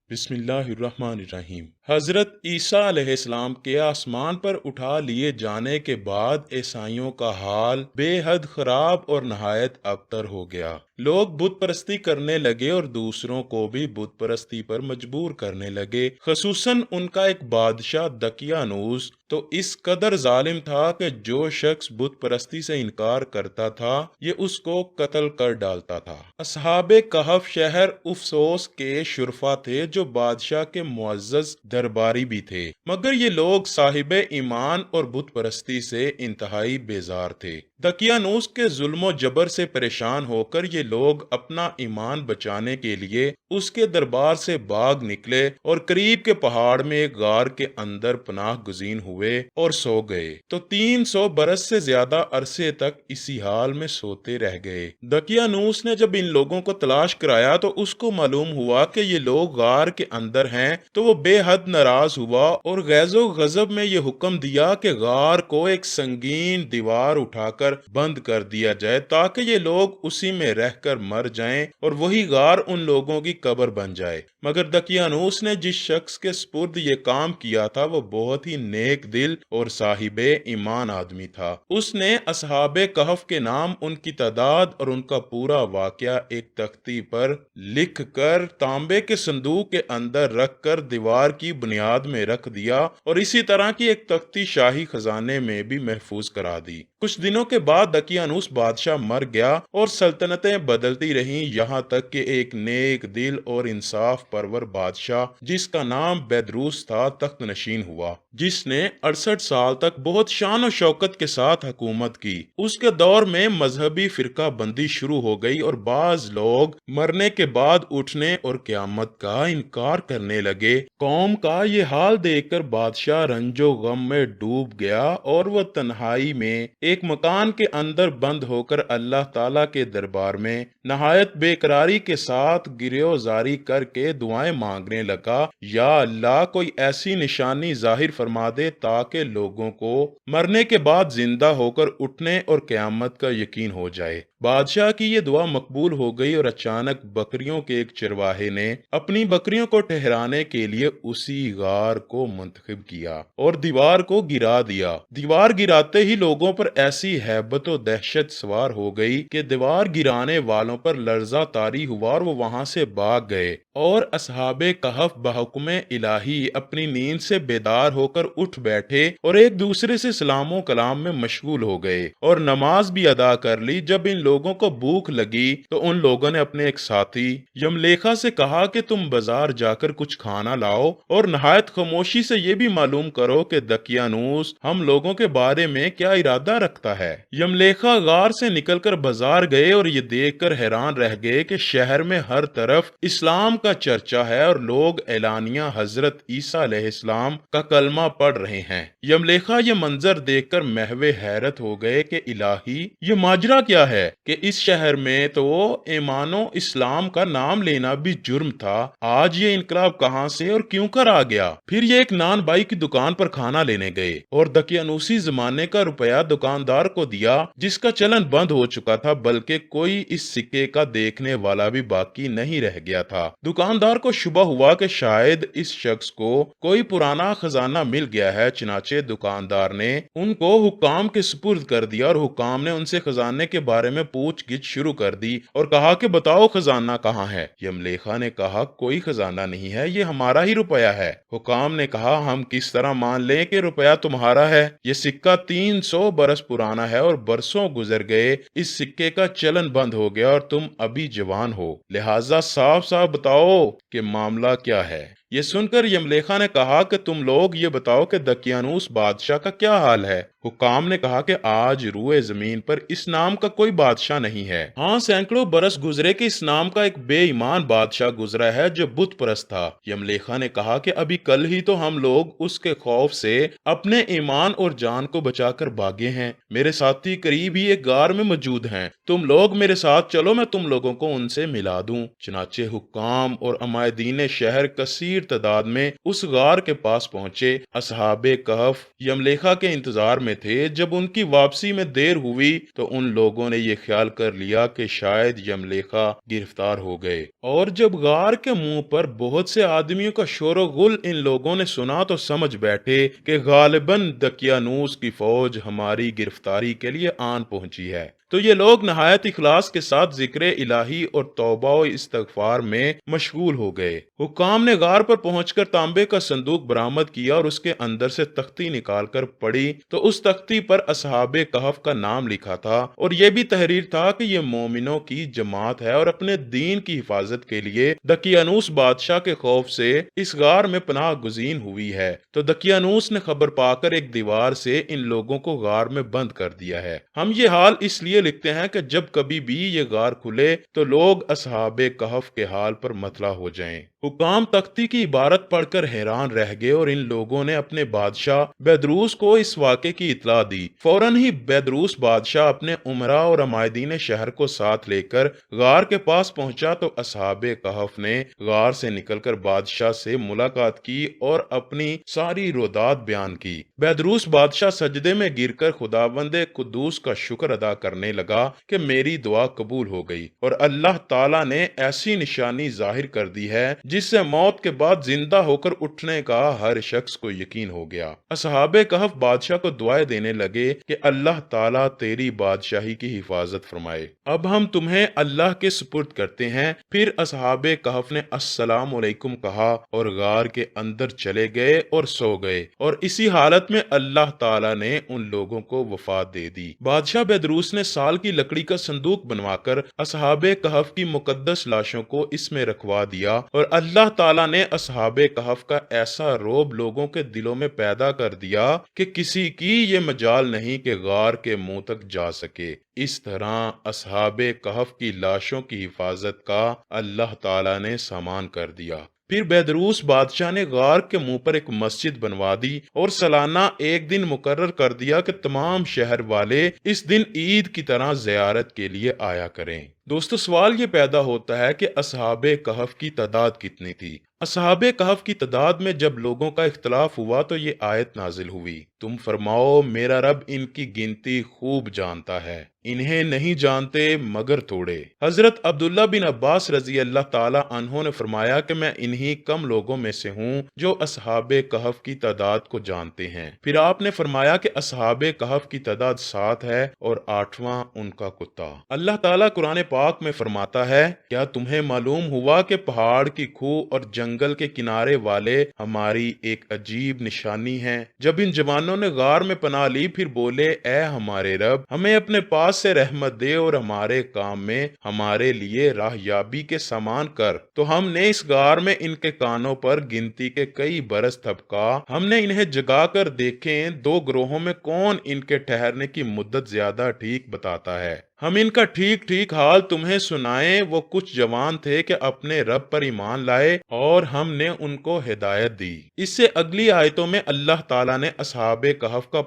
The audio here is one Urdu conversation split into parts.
بسم اللہ الرحمن الرحیم۔ حضرت عیسیٰ علیہ السلام کے آسمان پر اٹھا لیے جانے کے بعد عیسائیوں کا حال بے حد خراب اور نہایت ابتر ہو گیا۔ لوگ بت پرستی کرنے لگے اور دوسروں کو بھی بت پرستی پر مجبور کرنے لگے۔ خصوصاً ان کا ایک بادشاہ دقیانوس تو اس قدر ظالم تھا کہ جو شخص بت پرستی سے انکار کرتا تھا یہ اس کو قتل کر ڈالتا تھا۔ اصحاب کہف شہر افسوس کے شرفا تھے جو بادشاہ کے معزز درباری بھی تھے، مگر یہ لوگ صاحب ایمان اور بت پرستی سے انتہائی بیزار تھے۔ دقیانوس کے ظلم و جبر سے پریشان ہو کر یہ لوگ اپنا ایمان بچانے کے لیے اس کے دربار سے بھاگ نکلے اور قریب کے پہاڑ میں ایک غار کے اندر پناہ گزین ہوئے اور سو گئے تو 300 برس سے زیادہ عرصے تک اسی حال میں سوتے رہ گئے۔ دقیانوس نے جب ان لوگوں کو تلاش کرایا تو اس کو معلوم ہوا کہ یہ لوگ غار کے اندر ہیں تو وہ بے حد ناراض ہوا اور غیظ و غضب میں یہ حکم دیا کہ غار کو ایک سنگین دیوار اٹھا کر بند کر دیا جائے تاکہ یہ لوگ اسی میں رہ کر مر جائیں اور وہی غار ان لوگوں کی قبر بن جائے۔ مگر دقیانوس نے جس شخص کے سپرد یہ کام کیا تھا وہ بہت ہی نیک دل اور صاحب ایمان آدمی تھا۔ اس نے اصحاب کہف کے نام، ان کی تعداد اور ان کا پورا واقعہ ایک تختی پر لکھ کر تانبے کے صندوق کے اندر رکھ کر دیوار کی بنیاد میں رکھ دیا اور اسی طرح کی ایک تختی شاہی خزانے میں بھی محفوظ کرا دی۔ کچھ دنوں کے بعد دقیانوس بادشاہ مر گیا اور سلطنتیں بدلتی رہیں یہاں تک کہ ایک نیک دل اور انصاف پرور بادشاہ جس کا نام بیدروس تھا تخت نشین ہوا، جس نے 68 سال تک بہت شان و شوکت کے ساتھ حکومت کی۔ اس کے دور میں مذہبی فرقہ بندی شروع ہو گئی اور بعض لوگ مرنے کے بعد اٹھنے اور قیامت کا انکار کرنے لگے۔ قوم کا یہ حال دیکھ کر بادشاہ رنج و غم میں ڈوب گیا اور وہ تنہائی میں ایک مکان کے اندر بند ہو کر اللہ تعالیٰ کے دربار میں نہایت بے قراری کے ساتھ گریہ زاری کر کے دعائیں مانگنے لگا، یا اللہ کوئی ایسی نشانی ظاہر فرما دے تاکہ لوگوں کو مرنے کے بعد زندہ ہو کر اٹھنے اور قیامت کا یقین ہو جائے۔ بادشاہ کی یہ دعا مقبول ہو گئی اور اچانک بکریوں کے ایک چرواہے نے اپنی بکریوں کو ٹھہرانے کے لیے اسی غار کو منتخب کیا اور دیوار کو گرا دیا۔ دیوار گراتے ہی لوگوں پر ایسی ہیبت و دہشت سوار ہو گئی کہ دیوار گرانے والوں پر لرزہ طاری ہوا اور وہ وہاں سے بھاگ گئے، اور اصحاب کہف بحکم الہی اپنی نیند سے بیدار ہو کر اٹھ بیٹھے اور ایک دوسرے سے سلام و کلام میں مشغول ہو گئے اور نماز بھی ادا کر لی۔ جب ان لوگوں کو بھوک لگی تو ان لوگوں نے اپنے ایک ساتھی یملیخا سے کہا کہ تم بازار جا کر کچھ کھانا لاؤ اور نہایت خاموشی سے یہ بھی معلوم کرو کہ دقیانوس ہم لوگوں کے بارے میں کیا ارادہ رکھتا ہے۔ یملیخا غار سے نکل کر بازار گئے اور یہ دیکھ کر حیران رہ گئے کہ شہر میں ہر طرف اسلام کا چرچا ہے اور لوگ اعلانیہ حضرت عیسیٰ علیہ السلام کا کلمہ پڑھ رہے ہیں۔ یملیخا یہ منظر دیکھ کر محو حیرت ہو گئے کہ الہی یہ ماجرا کیا ہے کہ اس شہر میں تو ایمان و اسلام کا نام لینا بھی جرم تھا، آج یہ انقلاب کہاں سے اور کیوں کر آ گیا؟ پھر یہ ایک نان بائی کی دکان پر کھانا لینے گئے اور دقیانوسی زمانے کا روپیہ دکاندار کو دیا جس کا چلن بند ہو چکا تھا، بلکہ کوئی اس سکے کا دیکھنے والا بھی باقی نہیں رہ گیا تھا۔ دکاندار کو شبہ ہوا کہ شاید اس شخص کو کوئی پرانا خزانہ مل گیا ہے، چنانچہ دکاندار نے ان کو حکام کے سپرد کر دیا اور حکام نے ان سے خزانے کے بارے میں پوچھ گچھ شروع کر دی اور کہا کہ بتاؤ خزانہ کہاں ہے؟ یملیخا نے کہا کوئی خزانہ نہیں ہے، یہ ہمارا ہی روپیہ ہے۔ حکام نے کہا ہم کس طرح مان لیں کہ روپیہ تمہارا ہے؟ یہ سکہ 300 برس پرانا ہے اور برسوں گزر گئے، اس سکے کا چلن بند ہو گیا اور تم ابھی جوان ہو، لہٰذا صاف صاف بتاؤ کہ معاملہ کیا ہے۔ یہ سن کر یملیخا نے کہا کہ تم لوگ یہ بتاؤ کہ دقیانوس بادشاہ کا کیا حال ہے؟ حکام نے کہا کہ آج روئے زمین پر اس نام کا کوئی بادشاہ نہیں ہے، ہاں سینکڑوں برس گزرے کہ اس نام کا ایک بے ایمان بادشاہ گزرا ہے جو بت پرست تھا۔ یملیخا نے کہا کہ ابھی کل ہی تو ہم لوگ اس کے خوف سے اپنے ایمان اور جان کو بچا کر بھاگے ہیں، میرے ساتھی قریب ہی ایک غار میں موجود ہیں، تم لوگ میرے ساتھ چلو، میں تم لوگوں کو ان سے ملا دوں۔ چنانچہ حکام اور عمائدین شہر کثیر تعداد میں اس غار کے پاس پہنچے۔ اصحاب کہف یملیخا کے انتظار میں تھے، جب ان کی واپسی میں دیر ہوئی تو ان لوگوں نے یہ خیال کر لیا کہ شاید یملیخا گرفتار ہو گئے، اور جب غار کے منہ پر بہت سے آدمیوں کا شور و غل ان لوگوں نے سنا تو سمجھ بیٹھے کہ غالباً دقیانوس کی فوج ہماری گرفتاری کے لیے آن پہنچی ہے۔ تو یہ لوگ نہایت اخلاص کے ساتھ ذکر الہی اور توبہ و استغفار میں مشغول ہو گئے۔ حکام نے غار پر پہنچ کر تانبے کا صندوق برآمد کیا اور اس کے اندر سے تختی نکال کر پڑھی تو اس تختی پر اصحاب کہف کا نام لکھا تھا، اور یہ بھی تحریر تھا کہ یہ مومنوں کی جماعت ہے اور اپنے دین کی حفاظت کے لیے دقیانوس بادشاہ کے خوف سے اس غار میں پناہ گزین ہوئی ہے۔ تو دقیانوس نے خبر پا کر ایک دیوار سے ان لوگوں کو غار میں بند کر دیا ہے۔ ہم یہ حال اس لیے لکھتے ہیں کہ جب کبھی بھی یہ غار کھلے تو لوگ اصحاب کہف کے حال پر مطلع ہو جائیں۔ حکام تختی کی عبارت پڑھ کر حیران رہ گئے اور ان لوگوں نے اپنے بادشاہ بیدروس کو اس واقعے کی اطلاع دی۔ فوراً ہی بیدروس بادشاہ اپنے امراء اور عمائدین شہر کو ساتھ لے کر غار کے پاس پہنچا تو اصحاب کہف نے غار سے نکل کر بادشاہ سے ملاقات کی اور اپنی ساری رودات بیان کی۔ بیدروس بادشاہ سجدے میں گر کر خداوند قدوس کا شکر ادا کرنے لگا کہ میری دعا قبول ہو گئی، اور اللہ تعالیٰ نے ایسی نشانی ظاہر کر دی ہے جس سے موت کے بعد زندہ ہو کر اٹھنے کا ہر شخص کو یقین ہو گیا۔ اصحاب کہف بادشاہ کو دعائیں دینے لگے کہ اللہ تعالیٰ تیری بادشاہی کی حفاظت فرمائے، اب ہم تمہیں اللہ کے سپرد کرتے ہیں۔ پھر اصحاب کہف نے السلام علیکم کہا اور غار کے اندر چلے گئے اور سو گئے، اور اسی حالت میں اللہ تعالیٰ نے ان لوگوں کو وفات دے دی۔ بادشاہ بیدروس نے سال کی لکڑی کا صندوق بنوا کر اصحاب کہف کی مقدس لاشوں کو اس میں رکھوا دیا، اور اللہ تعالیٰ نے اصحاب کہف کا ایسا رعب لوگوں کے دلوں میں پیدا کر دیا کہ کسی کی یہ مجال نہیں کہ غار کے منہ تک جا سکے۔ اس طرح اصحاب کہف کی لاشوں کی حفاظت کا اللہ تعالیٰ نے سامان کر دیا۔ پھر بیدروس بادشاہ نے غار کے منہ پر ایک مسجد بنوا دی اور سالانہ ایک دن مقرر کر دیا کہ تمام شہر والے اس دن عید کی طرح زیارت کے لیے آیا کریں۔ دوستو، سوال یہ پیدا ہوتا ہے کہ اصحاب کہف کی تعداد کتنی تھی؟ اصحاب کہف کی تعداد میں جب لوگوں کا اختلاف ہوا تو یہ آیت نازل ہوئی، تم فرماؤ میرا رب ان کی گنتی خوب جانتا ہے، انہیں نہیں جانتے مگر تھوڑے۔ حضرت عبداللہ بن عباس رضی اللہ تعالی عنہ نے فرمایا کہ میں انہی کم لوگوں میں سے ہوں جو اصحاب کہف کی تعداد کو جانتے ہیں۔ پھر آپ نے فرمایا کہ اصحاب کہف کی تعداد 7 ہے اور 8واں ان کا کتا۔ اللہ تعالیٰ قرآن پاک میں فرماتا ہے، کیا تمہیں معلوم ہوا کہ پہاڑ کی کھو اور جنگل کے کنارے والے ہماری ایک عجیب نشانی ہیں؟ جب ان جوانوں نے غار میں پناہ لی پھر بولے، اے ہمارے رب، ہمیں اپنے پاس سے رحمت دے اور ہمارے کام میں ہمارے لیے راہ یابی کے سامان کر۔ تو ہم نے اس غار میں ان کے کانوں پر گنتی کے کئی برس تھپکا، ہم نے انہیں جگا کر دیکھیں 2 گروہوں میں کون ان کے ٹھہرنے کی مدت زیادہ ٹھیک بتاتا ہے، ہم ان کا ٹھیک ٹھیک حال تمہیں سنائیں۔ وہ کچھ جوان تھے کہ اپنے رب پر ایمان لائے اور ہم نے ان کو ہدایت دی۔ اس سے اگلی آیتوں میں اللہ تعالیٰ نے اصحاب کہف کا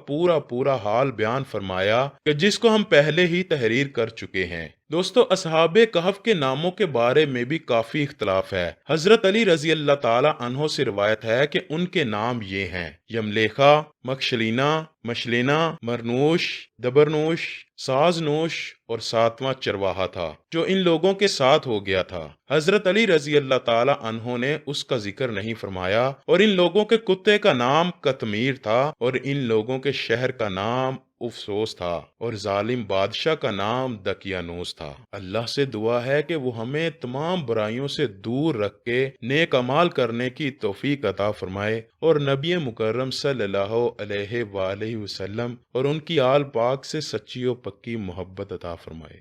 پورا حال بیان فرمایا کہ جس کو ہم پہلے ہی تحریر کر چکے ہیں۔ دوستو، اصحاب کہف کے ناموں کے بارے میں بھی کافی اختلاف ہے۔ حضرت علی رضی اللہ تعالی عنہ سے روایت ہے کہ ان کے نام یہ ہیں: یملیخا، مکشلینا، مشلینا، مرنوش، دبرنوش، سازنوش، اور 7واں چرواہا تھا جو ان لوگوں کے ساتھ ہو گیا تھا۔ حضرت علی رضی اللہ تعالی عنہ نے اس کا ذکر نہیں فرمایا، اور ان لوگوں کے کتے کا نام قطمیر تھا، اور ان لوگوں کے شہر کا نام افسوس تھا، اور ظالم بادشاہ کا نام دقیانوس تھا۔ اللہ سے دعا ہے کہ وہ ہمیں تمام برائیوں سے دور رکھ کے نیک اعمال کرنے کی توفیق عطا فرمائے، اور نبی مکرم صلی اللہ علیہ وآلہ وسلم اور ان کی آل پاک سے سچی و پکی محبت عطا فرمائے۔